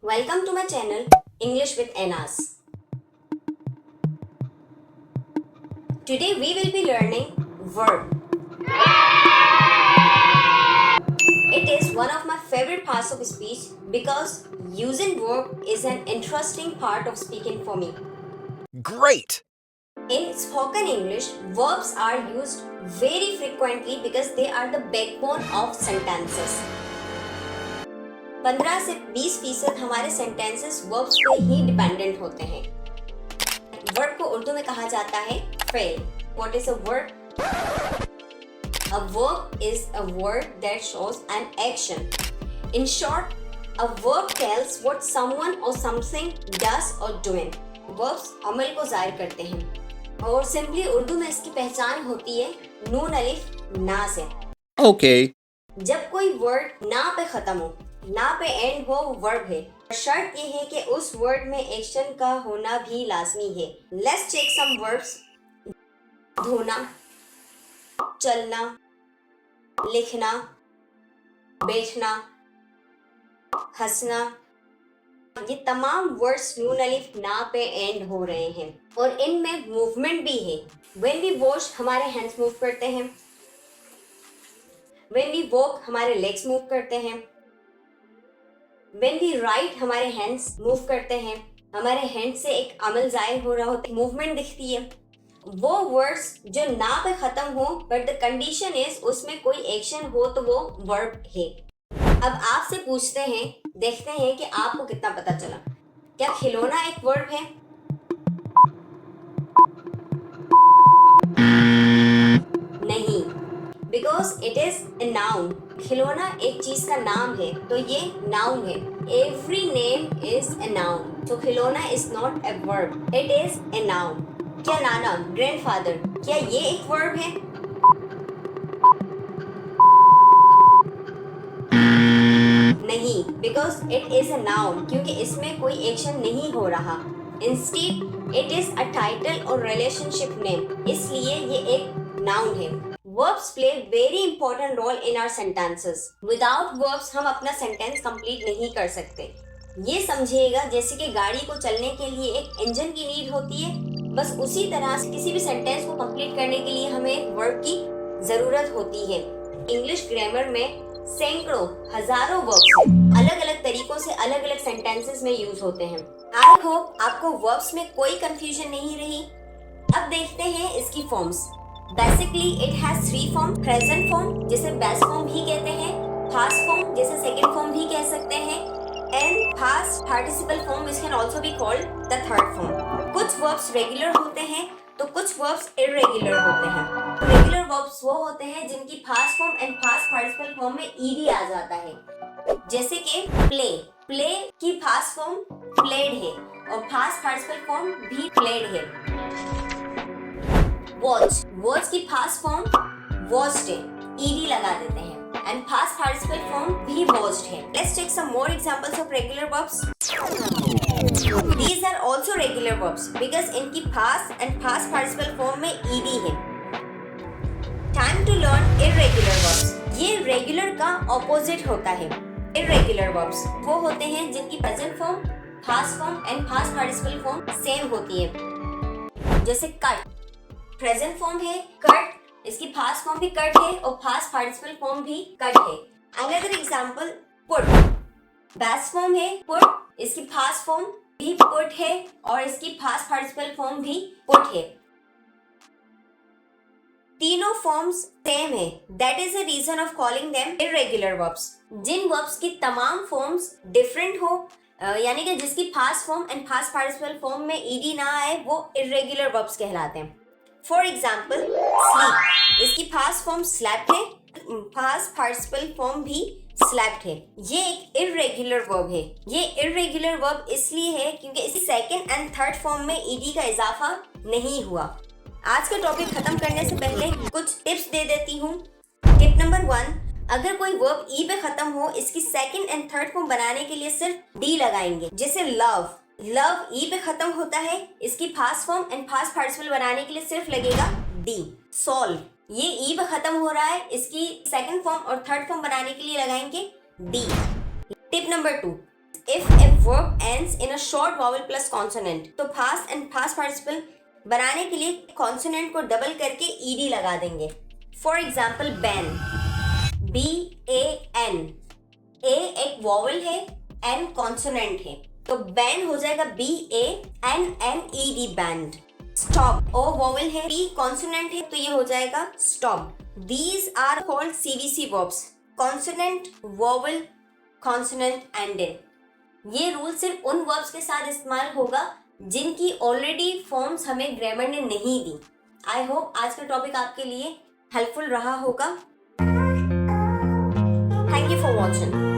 Welcome to my channel English with Anas. Today we will be learning verb. It is one of my favorite parts of speech because using verb is an interesting part of speaking for me. Great! In spoken English, verbs are used very frequently because they are the backbone of sentences. 15 से 20% हमारे sentences verbs पे ही dependent होते हैं. Verb को उर्दू में कहा जाता है fail. What is a verb? A verb is a word that shows an action. In short, a verb tells what someone or something does or doing. Verbs अमल को जाहिर करते हैं और सिंपली उर्दू में इसकी पहचान होती है नून अलिफ ना से. Okay. जब कोई वर्ड ना पे खत्म हो, ना पे एंड हो, वर्ब है. शर्त ये है कि उस वर्ड में एक्शन का होना भी लाजमी है. Let's check some verbs. धोना, चलना, लिखना, बैठना, हंसना, ये तमाम वर्ड्स नून अलिफ ना पे एंड हो रहे हैं और इनमें मूवमेंट भी है. व्हेन वी वॉश हमारे हैंड्स मूव करते हैं. व्हेन वी वॉक हमारे लेग्स मूव करते हैं. व्हेन वी राइट हमारे हैंड्स मूव करते हैं. हमारे हैंड से एक अमल जाहिर हो रहा होता है, मूवमेंट दिखती है. वो वर्ड्स जो ना पे खत्म हो बट द कंडीशन इज उसमें कोई एक्शन हो तो वो वर्ब है. अब आपसे पूछते हैं, देखते हैं कि आपको कितना पता चला. क्या खिलौना एक वर्ब है? नहीं, because it is a noun. खिलौना एक चीज का नाम है तो ये नाउन है. Every name is a noun. तो खिलौना is not a verb, it is a noun. क्या नाना, ग्रैंडफादर, क्या ये एक वर्ब है? नहीं, because it is a noun, क्योंकि इसमें कोई एक्शन नहीं हो रहा. Instead it is a title और रिलेशनशिप नेम, इसलिए ये एक नाउन है. Verbs play very important role in our sentences. Without verbs हम अपना सेंटेंस कंप्लीट नहीं कर सकते. ये समझिएगा जैसे कि गाड़ी को चलने के लिए एक इंजन की नीड होती है, बस उसी तरह से किसी भी सेंटेंस को कंप्लीट करने के लिए हमें एक वर्ब की जरूरत होती है. इंग्लिश ग्रामर में सैकड़ों हजारों वर्ब्स हैं. अलग अलग तरीकों से अलग अलग सेंटेंसेस में यूज होते हैं. आई होप आपको वर्ब्स में कोई कंफ्यूजन नहीं रही. अब देखते हैं इसकी forms. Basically it has 3 form. Present form जिसे बेस्ट फॉर्म भी कहते हैं, पास्ट फॉर्म जिसे सेकंड फॉर्म भी कह सकते हैं, and past participle form which can also be called the third form. कुछ वर्ब्स रेगुलर होते हैं तो कुछ वर्ब्स इर्रेगुलर होते हैं. रेगुलर वर्ब्स वो होते हैं जिनकी past form and past participle form में ईडी आ जाता है. जैसे कि प्ले. प्ले की पास्ट फॉर्म प्लेड है और पास्ट पार्टिसिपल फॉर्म भी प्लेड है. वॉच. वॉच की पास्ट फॉर्म वॉच्ड है, ईडी लगा देते हैं, एंड पास्ट पार्टिसिपल फॉर्म भी वॉच्ड है. Let's take some more examples of regular verbs. These are also regular verbs because इनकी past and past participle form में ed है. Time to learn irregular verbs. ये regular का opposite होता है. Irregular verbs वो होते हैं जिनकी present form, past form and past participle form same होती है. जैसे cut. Present form है cut, इसकी past form भी cut है और past participle form भी cut है. Another example, put. Past form है put, इसकी past form भी put है और इसकी past participle form भी put है. तीनों फॉर्म्स सेम है. That is the reason of calling them irregular verbs. Jin verbs की तमाम फॉर्म्स डिफरेंट हो, यानी कि जिसकी past form and past participle form में ed ना आए, वो irregular verbs कहलाते हैं. For example, sleep. इसकी past form slept है, past participle form भी slept है. ये एक irregular verb है. ये irregular verb इसलिए है क्योंकि इसी सेकंड एंड थर्ड फॉर्म में ed का इजाफा नहीं हुआ. आज का टॉपिक खत्म करने से पहले कुछ टिप्स दे देती हूँ. टिप नंबर 1, अगर कोई वर्ब ई पे खत्म हो, इसकी सेकंड एंड थर्ड फॉर्म बनाने के लिए सिर्फ डी लगाएंगे. जैसे लव. लव ई पे खत्म होता है, इसकी past form and past participle बनाने के लिए सिर्फ लगेगा डी. सॉल्व. ये ई पे खत्म हो रहा है, इसकी सेकंड फॉर्म और थर्ड फॉर्म बनाने के लिए लगाएंगे D. Tip number 2, if a verb ends in a short vowel plus consonant, तो past and past participle बनाने के लिए consonant को डबल करके ed लगा देंगे. For example, ban, B-A-N, A एक vowel है, N consonant है, तो ban हो जाएगा B-A-N-N-E-D, banned. Stop, O vowel है, P consonant है, तो ये हो जाएगा stop. These are called CVC verbs, consonant, vowel, consonant and in. ये रूल सिर्फ उन वर्ब्स के साथ इस्तेमाल होगा जिनकी ऑलरेडी फॉर्म्स हमें ग्रामर ने नहीं दी. आई होप आज का टॉपिक आपके लिए हेल्पफुल रहा होगा. Thank you for watching.